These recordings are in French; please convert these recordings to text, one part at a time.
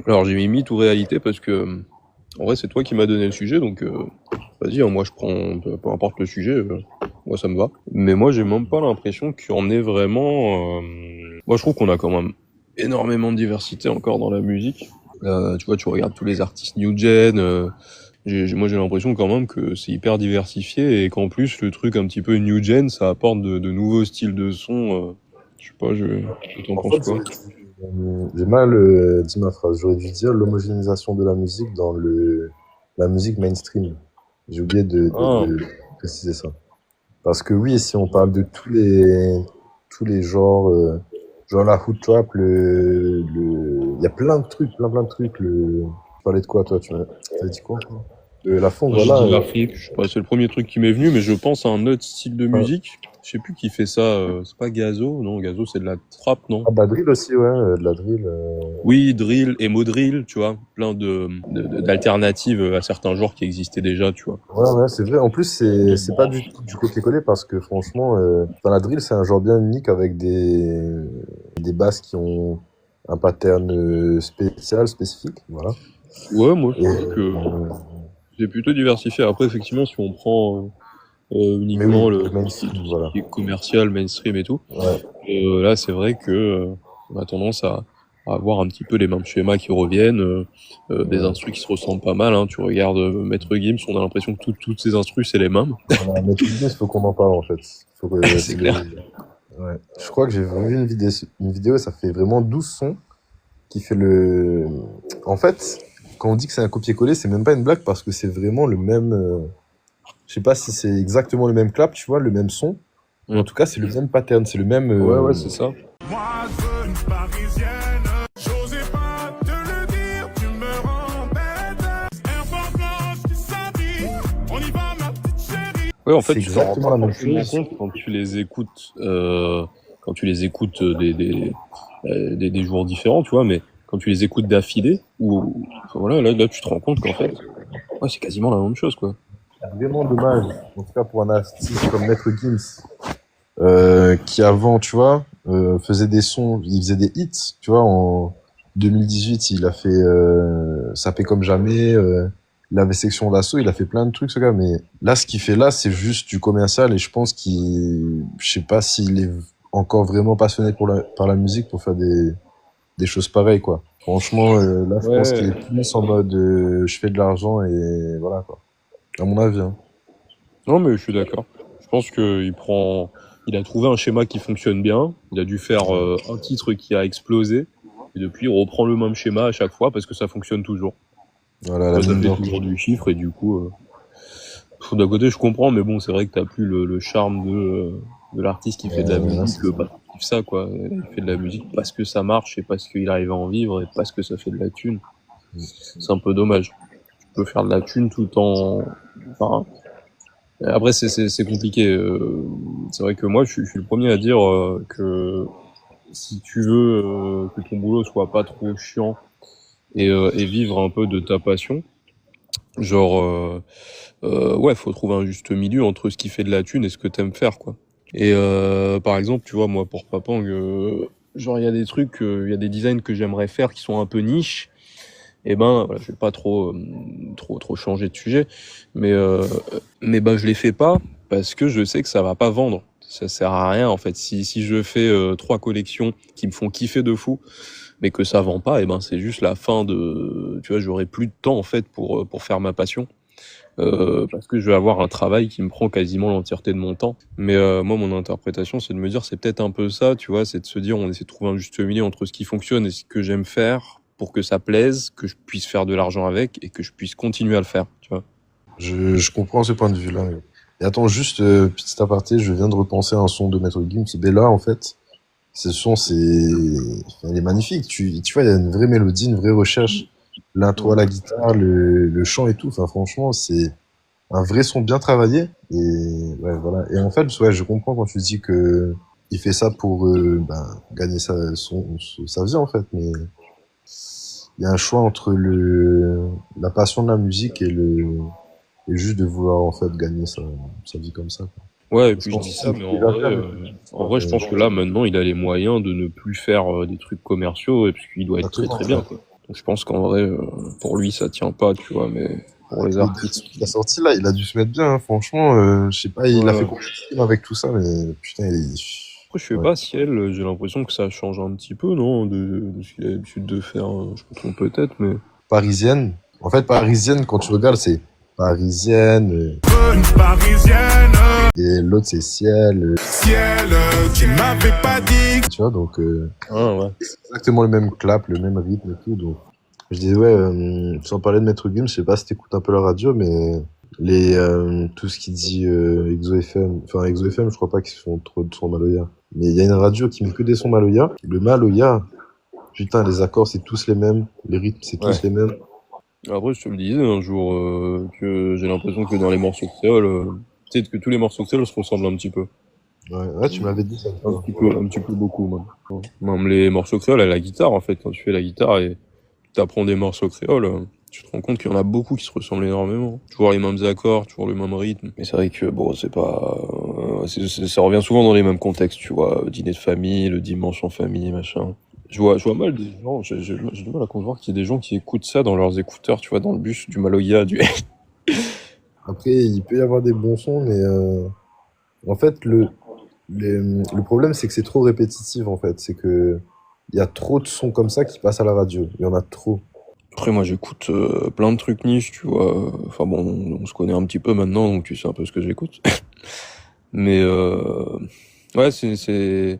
Alors j'ai mis mythe ou réalité parce que en vrai c'est toi qui m'as donné le sujet donc vas-y hein, moi je prends peu importe le sujet moi ça me va. Mais moi j'ai même pas l'impression qu'il y en ait vraiment. Moi je trouve qu'on a quand même énormément de diversité encore dans la musique. Tu vois tu regardes tous les artistes new gen. Moi j'ai l'impression quand même que c'est hyper diversifié et qu'en plus le truc un petit peu new gen ça apporte de nouveaux styles de son. Je sais pas, t'en En penses fait, quoi? j'ai mal dit ma phrase. J'aurais dû dire l'homogénéisation de la musique dans la musique mainstream. J'ai oublié Ah. de préciser ça. Parce que oui, si on parle de tous les genres, genre la hood trap, il y a plein de trucs, plein de trucs. Tu parlais de quoi, toi? T'as dit quoi? La funk, Moi, j'ai voilà. dit la funk. Je sais pas, c'est le premier truc qui m'est venu, mais je pense à un autre style de Enfin, musique. Je sais plus qui fait ça. C'est pas Gazo? Non, Gazo, c'est de la trap, non? de la drill aussi, ouais, de la drill. Oui, drill, emo drill, tu vois. Plein d'alternatives à certains genres qui existaient déjà, tu vois. Ouais, ouais, c'est vrai. En plus, c'est pas du tout du copier-coller parce que franchement, enfin, la drill, c'est un genre bien unique avec des basses qui ont un pattern spécial, spécifique. Voilà. Ouais, moi, je Et, trouve que c'est plutôt diversifié. Après, effectivement, si on prend mais oui, uniquement le tout mainstream, ce voilà. qui est commercial, mainstream et tout, Ouais. là, c'est vrai que on a tendance à avoir un petit peu les mêmes schémas qui reviennent, des Ouais. instrus qui se ressemblent pas mal. Hein. Tu regardes Maître Gims, on a l'impression que toutes ces instrus, c'est les mêmes. Voilà, Maître Gims, il faut qu'on en parle en fait. Faut que C'est c'est clair. ouais. Je crois que j'ai vu une vidéo, ça fait vraiment 12 sons qui fait le. En fait, quand on dit que c'est un copier-coller, c'est même pas une blague parce que c'est vraiment le même. Je sais pas si c'est exactement le même clap, tu vois, le même son, mais en Mm. tout cas, c'est le même pattern, c'est le même. Ouais, ouais, c'est ça. Moi, je veux une parisienne. J'osais pas te le dire, tu me rends bête. Air Force blanche, tu s'habille. On y va, ma petite chérie. Ouais, en fait, C'est tu t'en rends exactement pas la même forcément chose. compte quand tu les écoutes des jours différents, tu vois, mais quand tu les écoutes d'affilée, ou enfin, voilà, là, tu te rends compte qu'en fait, ouais, c'est quasiment la même chose, quoi. Vraiment dommage, en tout cas pour un artiste comme Maître Gims, qui avant, tu vois, faisait des sons, il faisait des hits, tu vois, en 2018, il a fait Ça paie comme jamais, il avait Section d'Assaut, il a fait plein de trucs, ce gars, mais là, ce qu'il fait là, c'est juste du commercial, et je pense je sais pas s'il est encore vraiment passionné par la musique pour faire des choses pareilles, quoi. Franchement, là, je pense qu'il Ouais. est plus en mode je fais de l'argent et voilà, quoi. À mon avis, hein. Non, mais je suis d'accord. Je pense il a trouvé un schéma qui fonctionne bien. Il a dû faire un titre qui a explosé. Et depuis, il reprend le même schéma à chaque fois parce que ça fonctionne toujours. Voilà, la Bah, ça mine fait d'or. toujours du chiffre et du coup, d'un côté, je comprends, mais bon, c'est vrai que t'as plus le charme de l'artiste qui fait de la Là, musique, c'est ça. parce qu'il kiffe ça, quoi. Il fait de la musique parce que ça marche et parce qu'il arrive à en vivre et parce que ça fait de la thune. C'est un peu dommage. Tu peux faire de la thune tout en, enfin, après, c'est compliqué. C'est vrai que moi, je suis le premier à dire que si tu veux que ton boulot soit pas trop chiant et vivre un peu de ta passion, genre, ouais, faut trouver un juste milieu entre ce qui fait de la thune et ce que t'aimes faire, quoi. Et par exemple, tu vois, moi, pour Papang, genre, il y a des trucs, il y a des designs que j'aimerais faire qui sont un peu niches. Et ben, voilà, je vais pas trop changer de sujet, mais ben je les fais pas parce que je sais que ça va pas vendre. Ça sert à rien en fait. Si je fais trois collections qui me font kiffer de fou, mais que ça vend pas, et ben c'est juste la fin de. Tu vois, j'aurai plus de temps en fait pour faire ma passion. Parce que je vais avoir un travail qui me prend quasiment l'entièreté de mon temps. Mais moi, mon interprétation, c'est de me dire, c'est peut-être un peu ça, tu vois, c'est de se dire, on essaie de trouver un juste milieu entre ce qui fonctionne et ce que j'aime faire pour que ça plaise, que je puisse faire de l'argent avec et que je puisse continuer à le faire, tu vois. Je comprends ce point de vue-là. Et attends, juste petit aparté, je viens de repenser à un son de Maître Gims. Bella, en fait, ce son, enfin, il est magnifique. Tu vois, il y a une vraie mélodie, une vraie recherche. L'intro à la guitare, le chant et tout. Enfin, franchement, c'est un vrai son bien travaillé. Et ouais, voilà. Et en fait, ouais, je comprends quand tu dis que il fait ça pour gagner sa vie, en fait. Mais il y a un choix entre la passion de la musique et juste de vouloir en fait gagner sa vie comme ça, quoi. Ouais, et Je puis je pense dis que ça, c'est mais ce qu'il va faire, mais je pense je pense que là, maintenant, il a les moyens de ne plus faire des trucs commerciaux et parce qu'il doit être très exactement, très bien, ouais. quoi. Donc je pense qu'en vrai, pour lui, ça tient pas, tu vois, mais pour les artistes. Il a sorti là, il a dû se mettre bien, hein. Franchement, je sais pas, il a Ouais. fait combien de films avec tout ça, mais putain, Après, je sais ouais. pas si elle, j'ai l'impression que ça change un petit peu, non, de ce qu'il a l'habitude de faire. Je me trompe peut-être, mais. Parisienne. En fait, Parisienne, quand tu regardes, c'est Parisienne, Une parisienne, et l'autre, c'est Ciel, ciel, tu m'avais pas dit. tu vois, donc, Ah ouais. exactement le même clap, le même rythme et tout, donc. Je disais, ouais, sans parler de Maître Gims, je sais pas si t'écoutes un peu la radio, mais tout ce qui dit Exo FM, enfin Exo FM, je crois pas qu'ils font trop de sons Maloya. Mais il y a une radio qui met que des sons Maloya. Le Maloya, putain, les accords c'est tous les mêmes, les rythmes c'est tous les mêmes. Après, je te le disais un jour, que j'ai l'impression que dans les morceaux créoles, peut-être que tous les morceaux créoles se ressemblent un petit peu. Ouais, tu m'avais dit ça. Un petit peu beaucoup, même. Même les morceaux créoles à la guitare, en fait, quand tu fais la guitare et t'apprends des morceaux créoles, tu te rends compte qu'il y en a beaucoup qui se ressemblent énormément. Toujours les mêmes accords, toujours le même rythme. Mais c'est vrai que, bon, c'est pas... ça revient souvent dans les mêmes contextes, tu vois. Dîner de famille, le dimanche en famille, machin. Je vois mal des gens, j'ai du mal à concevoir qu'il y ait des gens qui écoutent ça dans leurs écouteurs, tu vois, dans le bus, du Maloya, du... Après, il peut y avoir des bons sons, mais en fait, le problème c'est que c'est trop répétitif en fait. C'est que il y a trop de sons comme ça qui passent à la radio. Il y en a trop. Après, moi, j'écoute plein de trucs niches, tu vois. Enfin bon, on se connaît un petit peu maintenant, donc tu sais un peu ce que j'écoute. Mais ouais, c'est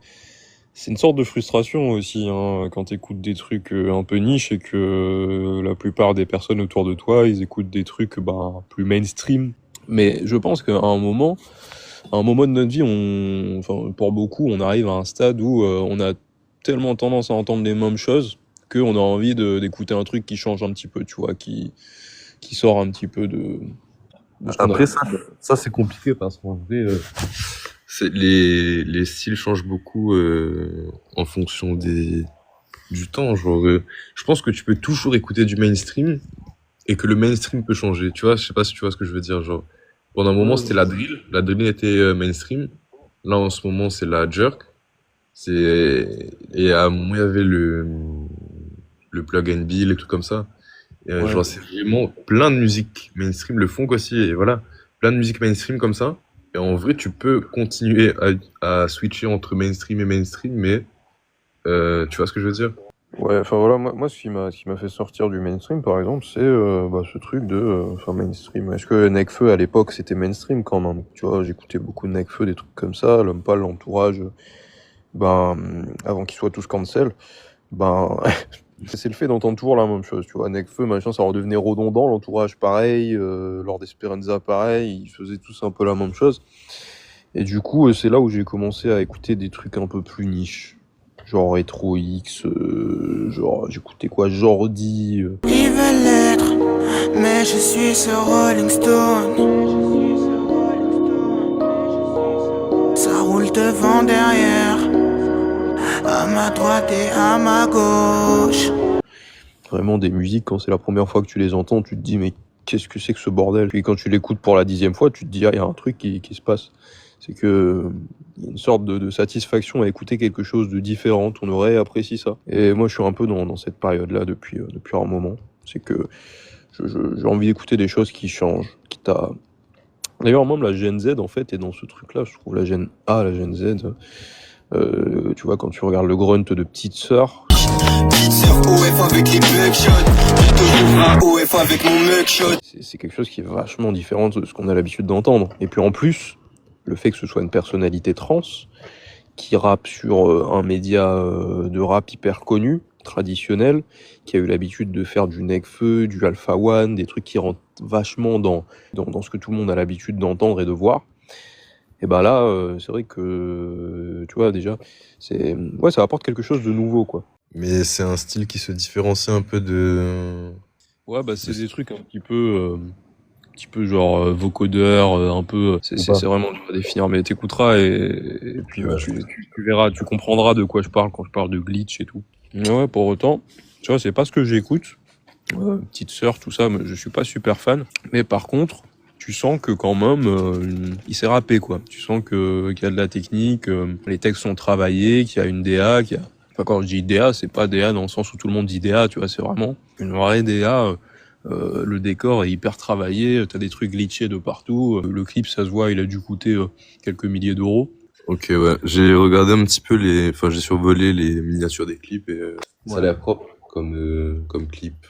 une sorte de frustration aussi, hein, quand t'écoutes des trucs un peu niches et que la plupart des personnes autour de toi, ils écoutent des trucs plus mainstream. Mais je pense qu'à un moment de notre vie, enfin pour beaucoup, on arrive à un stade où on a tellement tendance à entendre les mêmes choses qu'on a envie d'écouter un truc qui change un petit peu, tu vois, qui sort un petit peu de ce qu'on a. Après, ça c'est compliqué parce qu'en vrai, les styles changent beaucoup en fonction du temps. Genre, je pense que tu peux toujours écouter du mainstream et que le mainstream peut changer. Tu vois, je sais pas si tu vois ce que je veux dire. Genre, pendant un moment, c'était la drill. La drill était mainstream. Là, en ce moment, c'est la jerk. Et à un moment, il y avait le plug and bill et tout comme ça. Et, Ouais. genre, c'est vraiment plein de musique mainstream le font aussi. Et voilà, plein de musique mainstream comme ça. Et en vrai, tu peux continuer à switcher entre mainstream et mainstream, mais tu vois ce que je veux dire? Ouais, enfin voilà, moi ce qui m'a fait sortir du mainstream, par exemple, c'est ce truc de mainstream. Est-ce que Nekfeu à l'époque c'était mainstream quand même? Tu vois, j'écoutais beaucoup de Nekfeu, des trucs comme ça, l'homme pâle, l'entourage, avant qu'ils soient tous cancel, ben c'est le fait d'entendre toujours la même chose, tu vois. Nekfeu, machin, ça redevenait redondant, l'entourage pareil, Lord Esperanza pareil, ils faisaient tous un peu la même chose. Et du coup, c'est là où j'ai commencé à écouter des trucs un peu plus niches. Genre Retro X, genre j'écoutais quoi, Jordi. Ils veulent l'être, mais je suis ce Rolling Stone. Ça roule devant, derrière, à ma droite et à ma gauche. Vraiment des musiques, quand c'est la première fois que tu les entends, tu te dis mais qu'est-ce que c'est que ce bordel? Puis quand tu l'écoutes pour la 10e fois, tu te dis ah, il y a un truc qui se passe. C'est que il y a une sorte de satisfaction à écouter quelque chose de différent, on aurait apprécié ça. Et moi je suis un peu dans cette période-là depuis un moment. C'est que j'ai envie d'écouter des choses qui changent, quitte à... D'ailleurs même la Gen Z en fait est dans ce truc-là, je trouve la Gen A, la Gen Z. Tu vois, quand tu regardes le grunt de Petite Sœur. Petite sœur OF avec les bugshots. J'ai toujours un OF avec mon mugshot. C'est quelque chose qui est vachement différent de ce qu'on a l'habitude d'entendre. Et puis en plus, le fait que ce soit une personnalité trans qui rappe sur un média de rap hyper connu, traditionnel, qui a eu l'habitude de faire du Nekfeu, du Alpha One, des trucs qui rentrent vachement dans ce que tout le monde a l'habitude d'entendre et de voir. Et ben là, c'est vrai que, tu vois, déjà, ça apporte quelque chose de nouveau, quoi. Mais c'est un style qui se différencie un peu de... Ouais, c'est des trucs un petit peu genre vocodeur, un peu... C'est vraiment dur à définir, mais t'écouteras et puis tu verras, tu comprendras de quoi je parle quand je parle de glitch et tout. Mais ouais, pour autant, tu vois, c'est pas ce que j'écoute. Petite Sœur, tout ça, mais je suis pas super fan. Mais par contre, tu sens que quand même, il s'est rappé, quoi. Tu sens qu'il y a de la technique, les textes sont travaillés, qu'il y a une DA, qu'il Enfin, quand je dis DA, c'est pas DA dans le sens où tout le monde dit DA, tu vois, c'est vraiment une vraie DA. Le décor est hyper travaillé, t'as des trucs glitchés de partout. Le clip, ça se voit, il a dû coûter quelques milliers d'euros. Ok, ouais. J'ai regardé un petit peu j'ai survolé les miniatures des clips et ça a l'air propre comme clip.